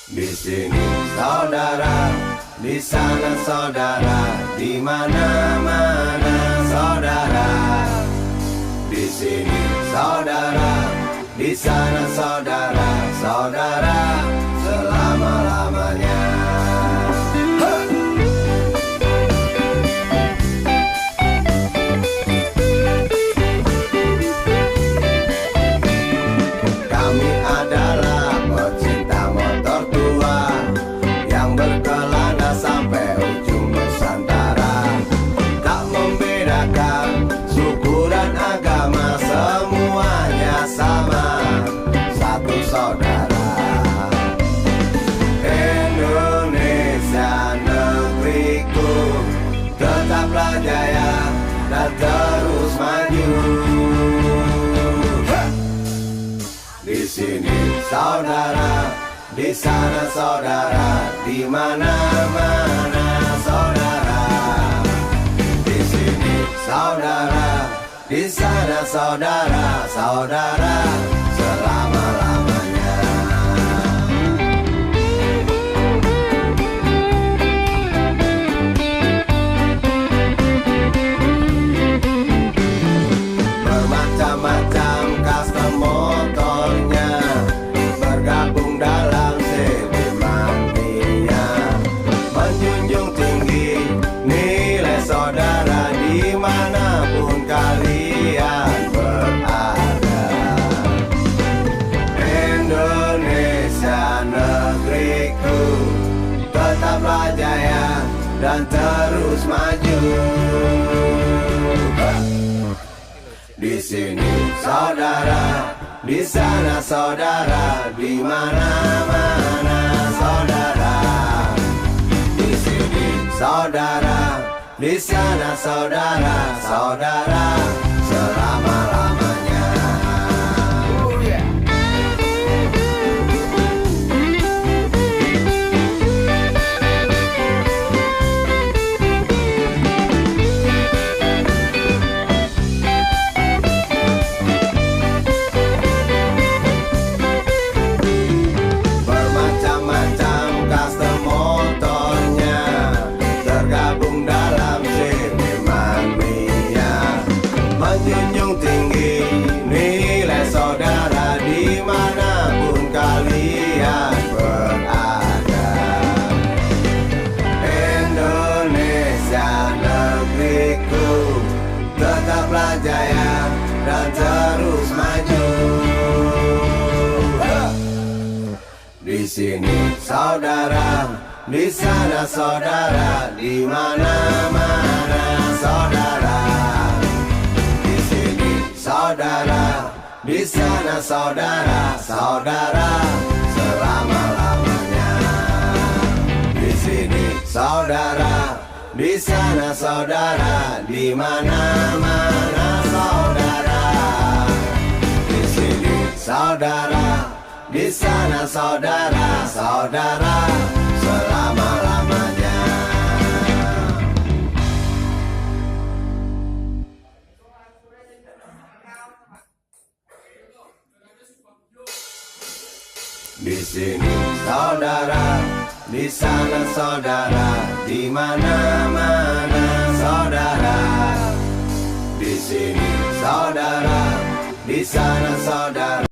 Di sini saudara, di sana saudara, di mana-mana saudara. Di sini saudara, di sana saudara, saudara selama-lamanya. Kami adalah pecinta motor tua yang berkelana sampai ujung Nusantara. Tak membedakan suku dan agama, semuanya sama, satu saudara. Indonesia negeriku, tetaplah jaya dan terus maju. Di sini saudara, di sana saudara, di mana-mana saudara. Di sini saudara, di sana saudara, saudara selama-lamanya. Bermacam-macam custom motornya bergabung dalam Sedimandia, menjunjung tinggi nilai saudara dimanapun kalian berada. Indonesia negeriku, tetaplah jaya dan terus maju. Di sini saudara, di sana saudara, di mana-mana saudara. Di sini saudara, di sana saudara, saudara selama-lamanya. Menjunjung tinggi nilai saudara dimanapun kalian berada. Indonesia negeriku, tetaplah jaya dan terus maju. Di sini saudara, di sana saudara, di mana-mana saudara. Saudara, di sana saudara, saudara selama-lamanya. Di sini saudara, di sana saudara, di mana-mana saudara. Di sini saudara, di sana saudara, saudara selama-lamanya. Di sini saudara, di sana saudara, di mana-mana saudara. Di sini saudara, di sana saudara.